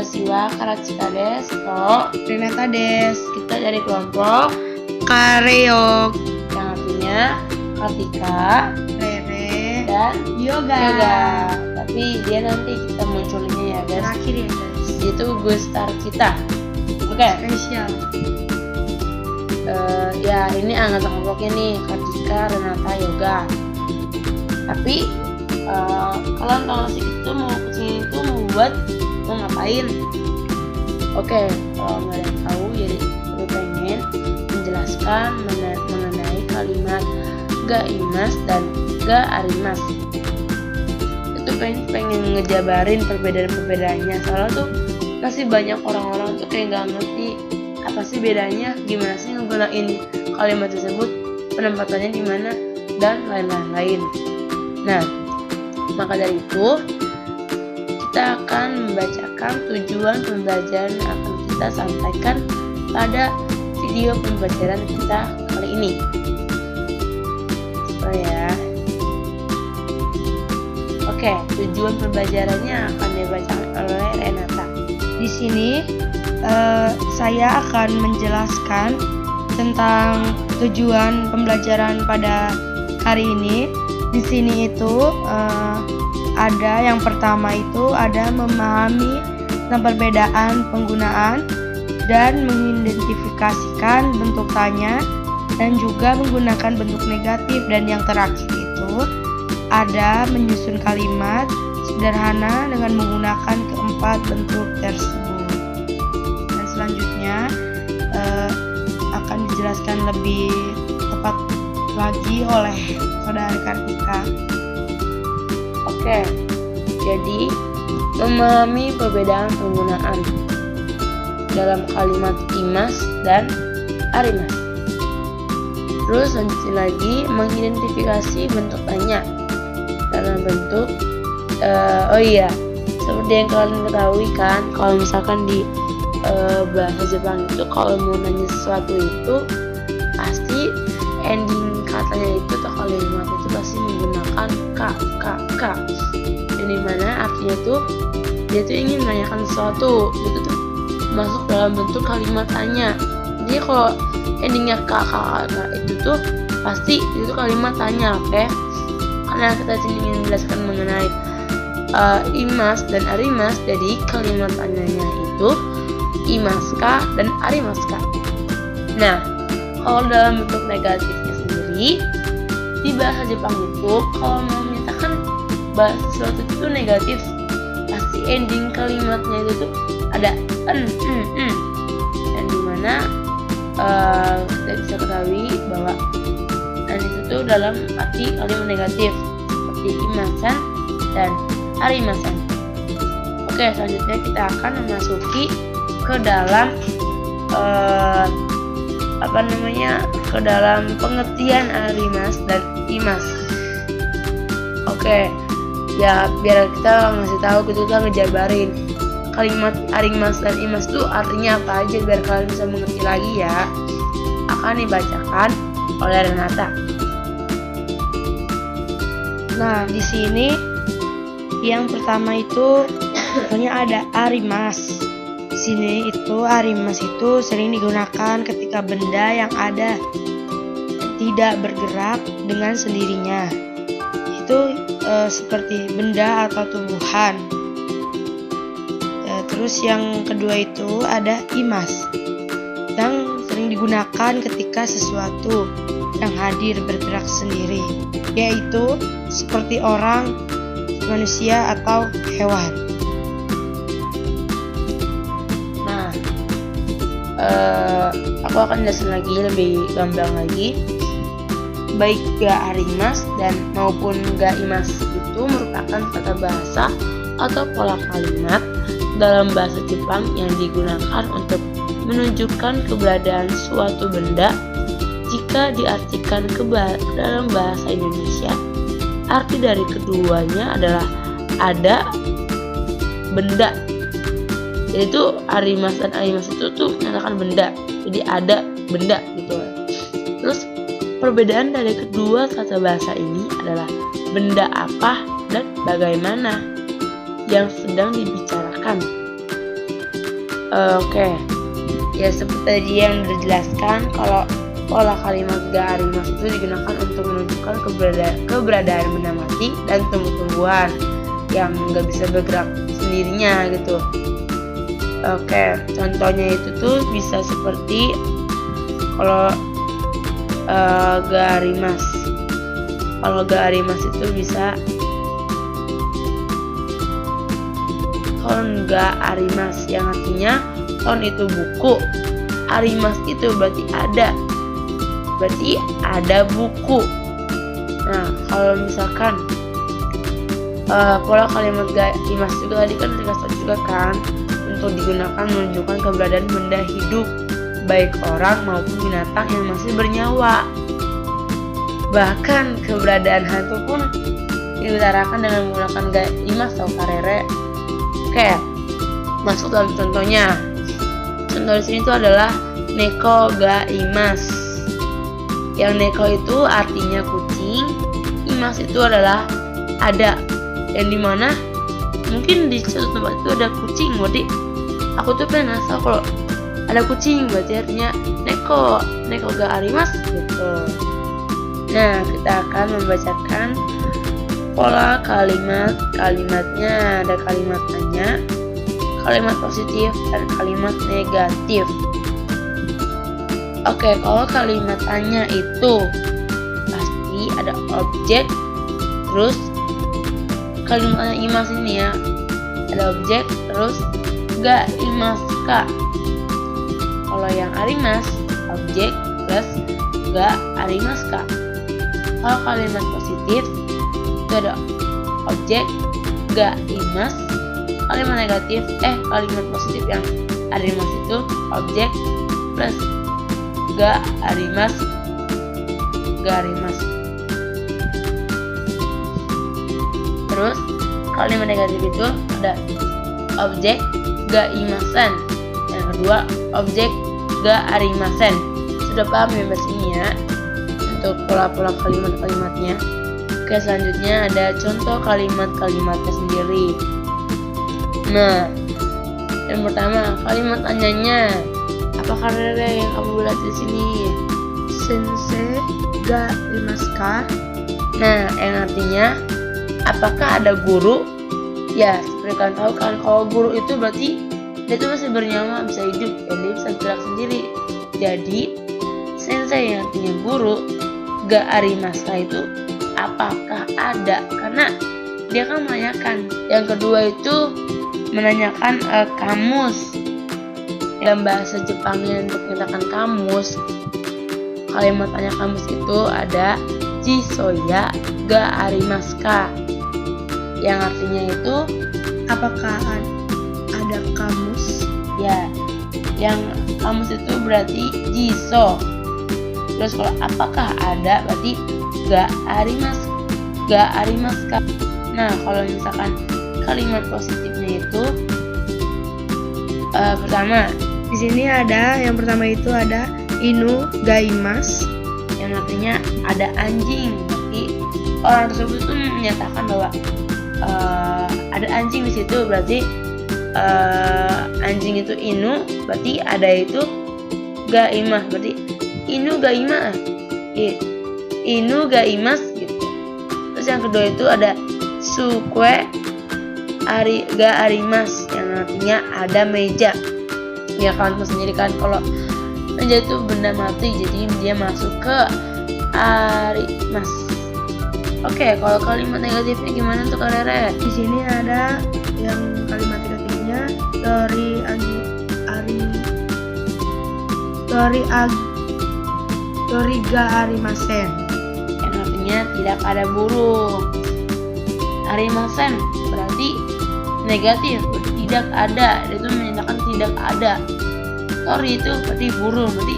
Konnichiwa, Karachika desu, Renata des. kita dari kelompok Kareyok. yang artinya Kartika Rere. dan Yoga. Tapi dia nanti kita munculinnya ya guys. Terakhir ya guys. Itu Gustar kita. Oke. Spesial. Ya ini anggota kelompoknya nih, Kartika, Renata, Yoga. Tapi kalian tahu nggak sih itu mau kesini itu mau ngapain? Oke, kalau nggak ada yang tahu, jadi aku pengen menjelaskan mengenai kalimat ga imas dan ga arimas. Itu pengen ngejabarin perbedaan-perbedaannya. Soalnya tuh masih banyak orang-orang tuh kayak nggak ngerti apa sih bedanya, gimana sih ngegunain kalimat tersebut, penempatannya di mana dan lain-lain. Nah, maka dari itu kita akan membacakan tujuan pembelajaran yang akan kita sampaikan pada video pembelajaran kita kali ini. Ya. Oke, tujuan pembelajarannya akan dibacakan oleh Renata. Di sini saya akan menjelaskan tentang tujuan pembelajaran pada hari ini. Di sini itu ada yang pertama itu ada memahami tentang perbedaan penggunaan dan mengidentifikasikan bentuk tanya dan juga menggunakan bentuk negatif, dan yang terakhir itu ada menyusun kalimat sederhana dengan menggunakan keempat bentuk tersebut. Dan selanjutnya akan dijelaskan lebih tepat lagi oleh saudara Kartika. Oke, jadi memahami perbedaan penggunaan dalam kalimat imas dan arimas. Terus lanjutin lagi mengidentifikasi bentuk tanya dalam bentuk seperti yang kalian ketahui kan, kalau misalkan di bahasa Jepang itu kalau mau nanya sesuatu itu pasti ending katanya itu atau kalimat itu pasti menggunakan k, yang dimana artinya tuh dia tuh ingin menanyakan sesuatu, itu tuh masuk dalam bentuk kalimat tanya. Jadi kalau endingnya k itu tuh pasti itu kalimat tanya, oke? Karena kita sini ingin menjelaskan mengenai imas dan arimas, jadi kalimat tanyanya itu imaska dan arimaska. Nah, kalau dalam bentuk negatifnya sendiri di bahasa Jepang itu kalau mau menyatakan bahasa sesuatu itu negatif, pasti ending kalimatnya itu tuh ada dan dimana kita bisa ketahui bahwa itu tuh dalam arti kalimat negatif seperti imasan dan arimasan. Oke, selanjutnya kita akan memasuki ke dalam ke dalam pengertian arimas dan imas. Oke, ya biar kita ngasih tahu, kita ngejabarin kalimat arimas dan imas itu artinya apa aja biar kalian bisa mengerti lagi ya. Akan dibacakan oleh Renata. Nah, di sini yang pertama itu pokoknya ada arimas. Di sini itu arimas itu sering digunakan ketika benda yang ada tidak bergerak dengan sendirinya. Itu seperti benda atau tumbuhan. Terus yang kedua itu ada imas, yang sering digunakan ketika sesuatu yang hadir bergerak sendiri, yaitu seperti orang, manusia, atau hewan. Nah, aku akan jelasin lagi lebih gamblang lagi. Baik ga arimas dan maupun ga imas itu merupakan tata bahasa atau pola kalimat dalam bahasa Jepang yang digunakan untuk menunjukkan keberadaan suatu benda. Jika diartikan dalam bahasa Indonesia, arti dari keduanya adalah ada benda. Jadi itu arimas dan arimas itu tuh menyatakan benda. Jadi ada benda gitu. Terus perbedaan dari kedua kata bahasa ini adalah benda apa dan bagaimana yang sedang dibicarakan. Oke. Ya seperti tadi yang udah dijelaskan, kalau pola kalimat ga arimas itu digunakan untuk menunjukkan keberadaan benda mati dan tumbuh-tumbuhan yang nggak bisa bergerak sendirinya gitu. Oke, contohnya itu tuh bisa seperti kalau ga arimas. Kalau ga arimas itu bisa ton ga arimas, yang artinya ton itu buku, arimas itu berarti ada buku. Nah, kalau misalkan pola kalimat ga arimas juga tadi kan dikasih juga kan untuk digunakan menunjukkan keberadaan benda hidup, baik orang maupun binatang yang masih bernyawa. Bahkan keberadaan hantu pun diutarakan dengan menggunakan ga arimas atau karere. Oke, masuk dalam contohnya. Contoh di sini itu adalah neko ga imas. Yang neko itu artinya kucing, imas itu adalah ada. Yang dimana mungkin di suatu tempat itu ada kucing, berarti aku tuh pengen asal kalau ada kucing, berarti artinya neko ga arimas gitu. Nah, kita akan membacakan pola kalimatnya. Ada kalimat tanya, kalimat positif, dan kalimat negatif. Oke, kalau kalimat tanya itu pasti ada objek, terus kalimat tanya imas ini ya, ada objek, terus ga imas ka. Kalau yang arimas, objek plus ga arimas ka. Kalau kalimat positif itu ada objek, ga imas. Kalimat negatif, kalimat positif yang arimas itu objek plus ga arimas. Terus kalimat negatif itu ada objek, ga imasen. Yang kedua, objek, ga arimasen. Sudah paham ya bahasa ini ya untuk pola-pola kalimat-kalimatnya. Oke, selanjutnya ada contoh kalimat-kalimatnya sendiri. Nah, yang pertama kalimat tanyanya, apa karere yang kamu lihat di sini? Sensei ga arimasu ka? Nah, yang artinya apakah ada guru? Ya, seperti kalian tahu kan, kalau guru itu berarti dia itu masih bernyawa, bisa hidup, dan dia bisa gerak sendiri. Jadi sensei yang artinya guru, ga arimasu ka itu apakah ada, karena dia kan menanyakan. Yang kedua itu menanyakan kamus. Dalam bahasa Jepangnya untuk menyatakan kamus, kalimat tanya kamus itu ada jisoya ga arimasu ka, yang artinya itu Apakah ada kamus? ya, yang kamus itu berarti jiso. Terus kalau apakah ada berarti ga arimasu ka. Nah, kalau misalkan kalimat positifnya itu pertama Di sini yang pertama itu ada inu ga imasu, yang artinya ada anjing. Berarti orang tersebut itu menyatakan bahwa ada anjing di situ, berarti anjing itu inu, berarti ada itu ga imas, berarti inu ga imas, inu ga imas gitu. Terus yang kedua itu ada sukue ga arimas, yang artinya ada meja. Ya kalian sendiri kan, kalau meja itu benda mati, jadi dia masuk ke arimas. Oke, kalau kalimat negatifnya gimana tuh Kalere? Di sini ada yang kalimat negatifnya tori ga arimasen, Yang artinya tidak ada burung. Arimasen berarti negatif, tidak ada. Dia itu menyatakan tidak ada. Tori itu berarti burung, berarti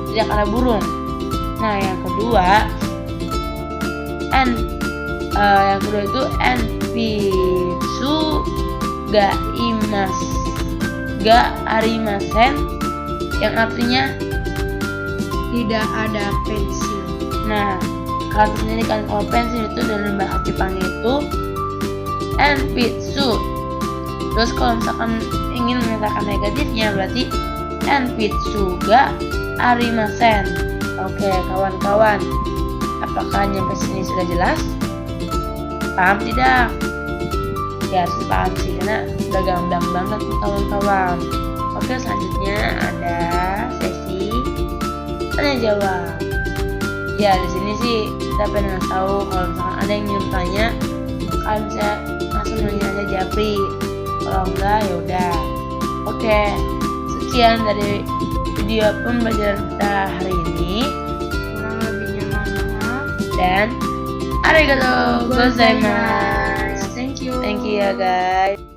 tidak ada burung. Nah, yang kedua itu enpitsu ga arimasen, yang artinya tidak ada pensil. nah, kalau sendiri kan, kalau pensil itu dalam bahasa Jepang itu enpitsu. Terus kalau misalkan ingin menyatakan negatifnya berarti enpitsuga arimasen. Oke, kawan-kawan, apakah nyampe sini sudah jelas? Paham tidak? Ya harus paham sih, karena udah gampang banget nih kawan-kawan. Oke, selanjutnya ada sesi tanya jawab. Ya di sini sih kita pengen tahu kalau misalkan ada yang ingin tanya, kalian bisa langsung nanya aja Japri. Kalau enggak ya udah. Oke, sekian dari video pembelajaran kita hari ini. Kurang lebihnya mohon maaf. Dan arigatou gozaimasu. Thank you. Thank you ya guys.